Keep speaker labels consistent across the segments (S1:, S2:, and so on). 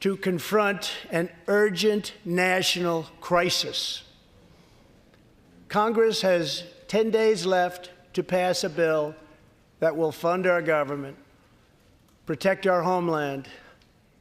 S1: to confront an urgent national crisis. Congress has 10 days left to pass a bill that will fund our government, protect our homeland,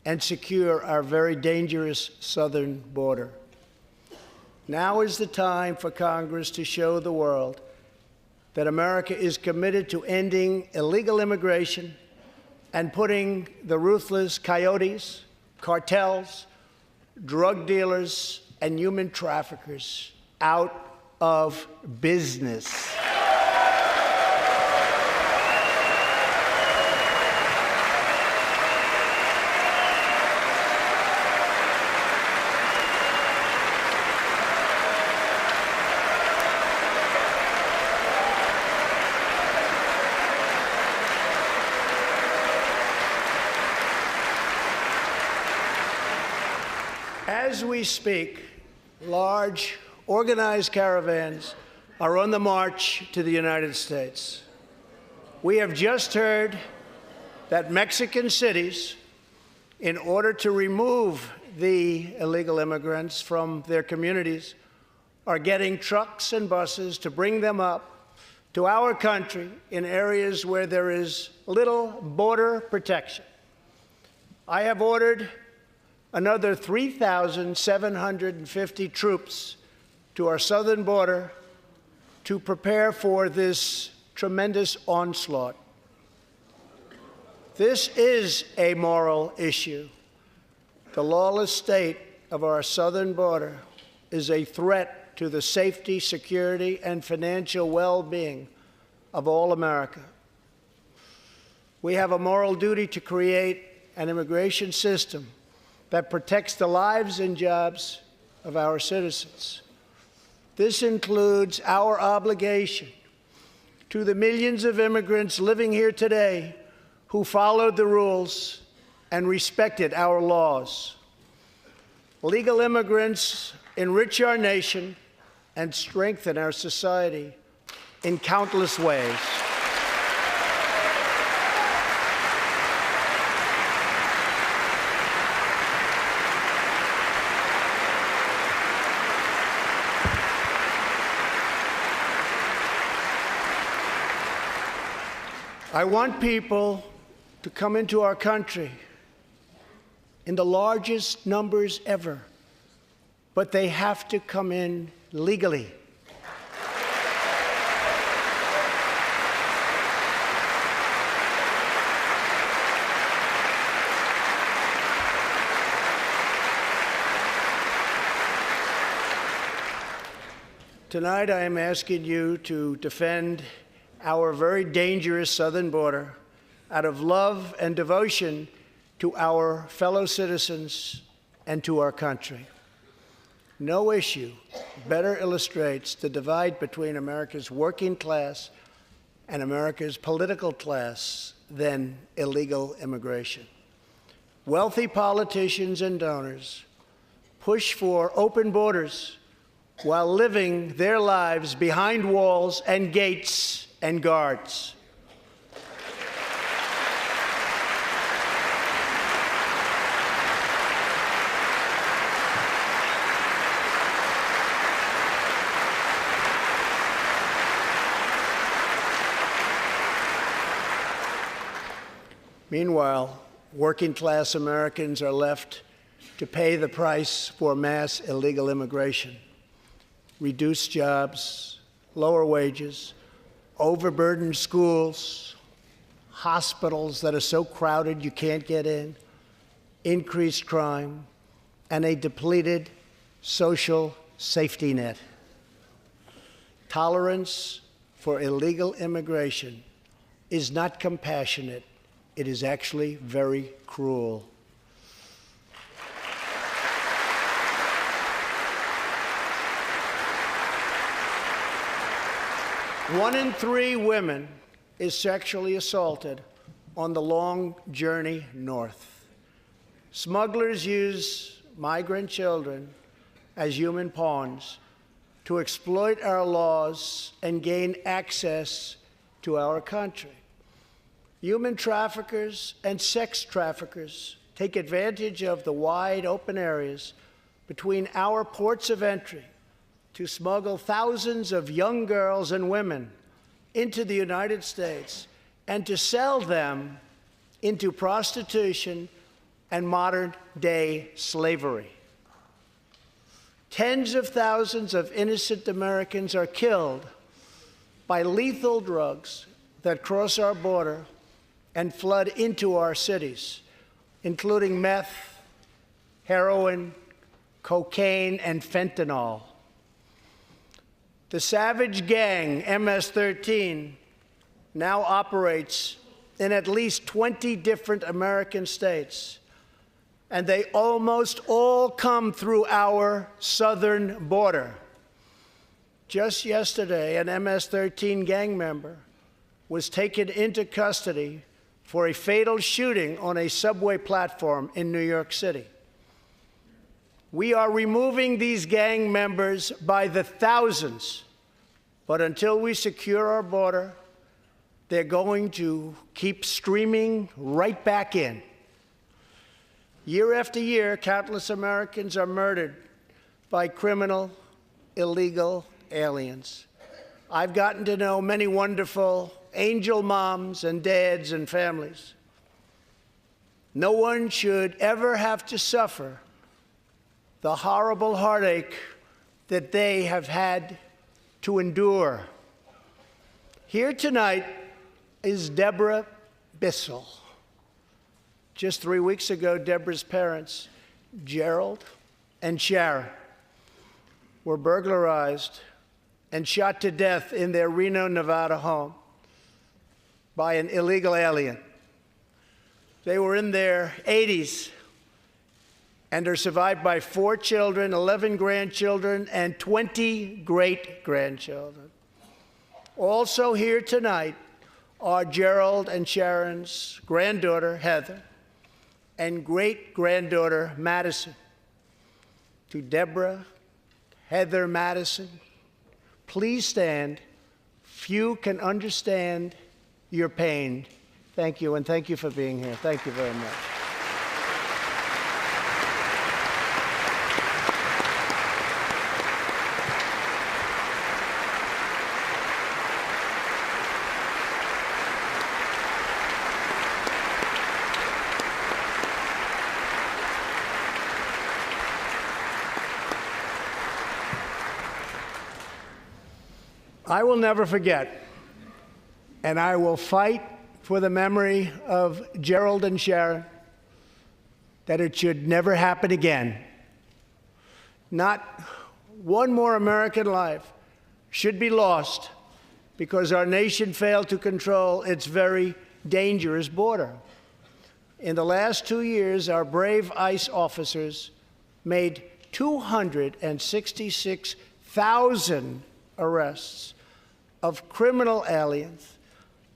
S1: and secure our very dangerous southern border. Now is the time for Congress to show the world that America is committed to ending illegal immigration and putting the ruthless coyotes, cartels, drug dealers, and human traffickers out of business. As we speak, large, organized caravans are on the march to the United States. We have just heard that Mexican cities, in order to remove the illegal immigrants from their communities, are getting trucks and buses to bring them up to our country in areas where there is little border protection. I have ordered another 3,750 troops to our southern border to prepare for this tremendous onslaught. This is a moral issue. The lawless state of our southern border is a threat to the safety, security, and financial well-being of all America. We have a moral duty to create an immigration system that protects the lives and jobs of our citizens. This includes our obligation to the millions of immigrants living here today who followed the rules and respected our laws. Legal immigrants enrich our nation and strengthen our society in countless ways. I want people to come into our country in the largest numbers ever, but they have to come in legally. Tonight, I am asking you to defend our very dangerous southern border out of love and devotion to our fellow citizens and to our country. No issue better illustrates the divide between America's working class and America's political class than illegal immigration. Wealthy politicians and donors push for open borders while living their lives behind walls and gates and guards. Meanwhile, working-class Americans are left to pay the price for mass illegal immigration. Reduced jobs, lower wages, overburdened schools, hospitals that are so crowded you can't get in, increased crime, and a depleted social safety net. Tolerance for illegal immigration is not compassionate. It is actually very cruel. One in 3 women is sexually assaulted on the long journey north. Smugglers use migrant children as human pawns to exploit our laws and gain access to our country. Human traffickers and sex traffickers take advantage of the wide open areas between our ports of entry to smuggle thousands of young girls and women into the United States and to sell them into prostitution and modern-day slavery. Tens of thousands of innocent Americans are killed by lethal drugs that cross our border and flood into our cities, including meth, heroin, cocaine, and fentanyl. The savage gang, MS-13, now operates in at least 20 different American states, and they almost all come through our southern border. Just yesterday, an MS-13 gang member was taken into custody for a fatal shooting on a subway platform in New York City. We are removing these gang members by the thousands, but until we secure our border, they're going to keep streaming right back in. Year after year, countless Americans are murdered by criminal, illegal aliens. I've gotten to know many wonderful angel moms and dads and families. No one should ever have to suffer the horrible heartache that they have had to endure. Here tonight is Deborah Bissell. Just 3 weeks ago, Deborah's parents, Gerald and Sharon, were burglarized and shot to death in their Reno, Nevada home by an illegal alien. They were in their 80s and are survived by 4 children, 11 grandchildren, and 20 great-grandchildren. Also here tonight are Gerald and Sharon's granddaughter, Heather, and great-granddaughter, Madison. To Deborah, Heather, Madison, please stand. Few can understand your pain. Thank you, and thank you for being here. Thank you very much. I will never forget, and I will fight for the memory of Gerald and Sharon, that it should never happen again. Not one more American life should be lost because our nation failed to control its very dangerous border. In the last 2 years, our brave ICE officers made 266,000 arrests of criminal aliens,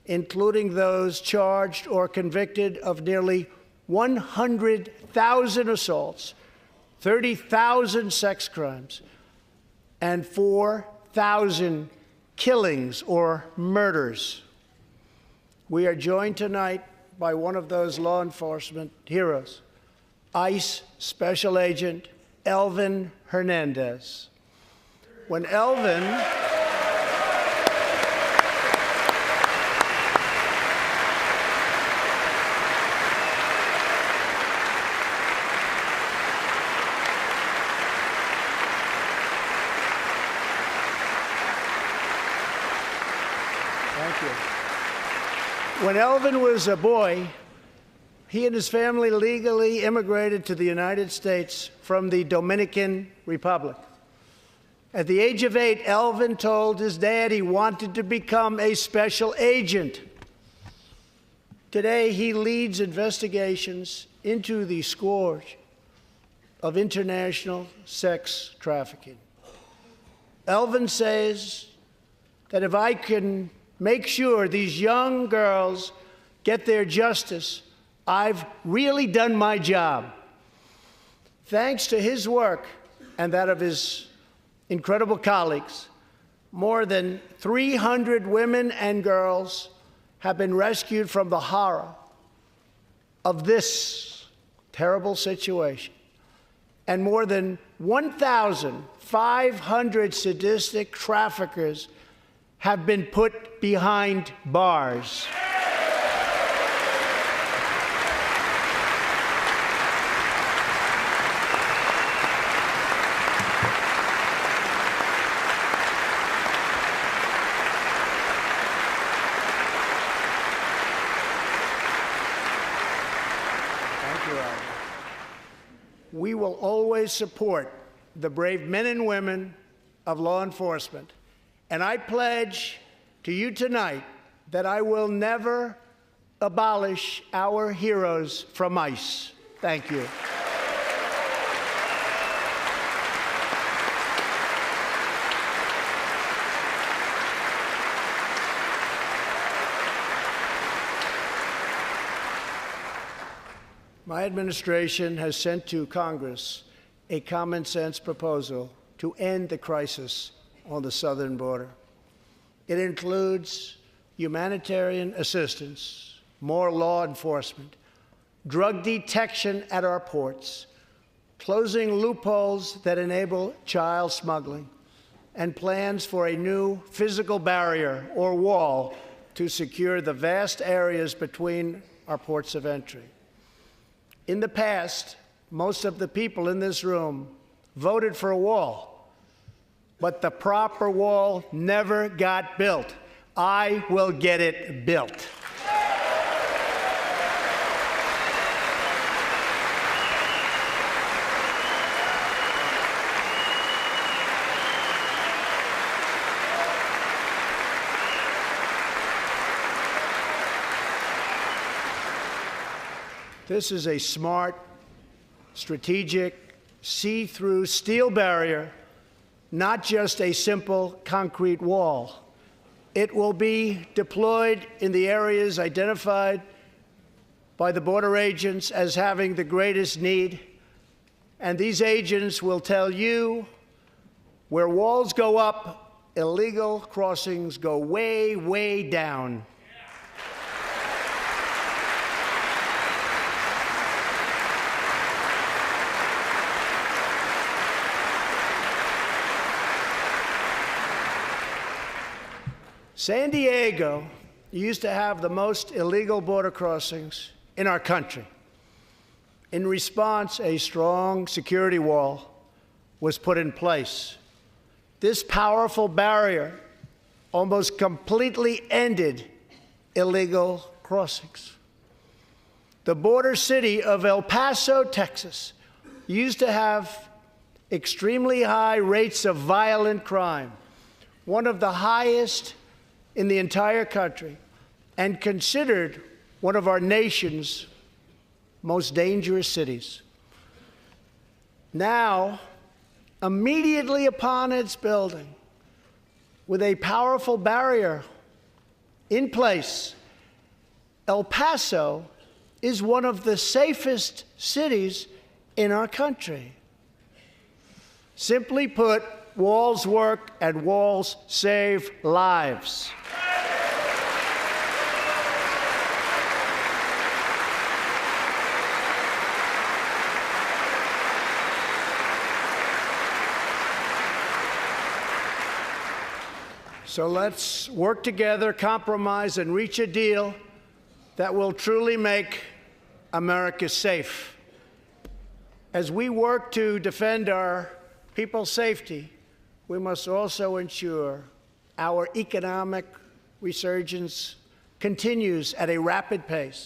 S1: including those charged or convicted of nearly 100,000 assaults, 30,000 sex crimes, and 4,000 killings or murders. We are joined tonight by one of those law enforcement heroes, ICE Special Agent Elvin Hernandez. When Elvin When Elvin was a boy, he and his family legally immigrated to the United States from the Dominican Republic. At the age of 8, Elvin told his dad he wanted to become a special agent. Today, he leads investigations into the scourge of international sex trafficking. Elvin says that if I can make sure these young girls get their justice, I've really done my job. Thanks to his work and that of his incredible colleagues, more than 300 women and girls have been rescued from the horror of this terrible situation, and more than 1,500 sadistic traffickers have been put behind bars. We will always support the brave men and women of law enforcement. And I pledge to you tonight that I will never abolish our heroes from ICE. Thank you. My administration has sent to Congress a common-sense proposal to end the crisis on the southern border. It includes humanitarian assistance, more law enforcement, drug detection at our ports, closing loopholes that enable child smuggling, and plans for a new physical barrier or wall to secure the vast areas between our ports of entry. In the past, most of the people in this room voted for a wall, but the proper wall never got built. I will get it built. This is a smart, strategic, see-through steel barrier, not just a simple concrete wall. It will be deployed in the areas identified by the border agents as having the greatest need, and these agents will tell you where walls go up, illegal crossings go way, way down. San Diego used to have the most illegal border crossings in our country. In response, a strong security wall was put in place. This powerful barrier almost completely ended illegal crossings. The border city of El Paso, Texas, used to have extremely high rates of violent crime, one of the highest in the entire country, and considered one of our nation's most dangerous cities. Now, immediately upon its building, with a powerful barrier in place, El Paso is one of the safest cities in our country. Simply put, walls work and walls save lives. So let's work together, compromise, and reach a deal that will truly make America safe. As we work to defend our people's safety, we must also ensure our economic resurgence continues at a rapid pace.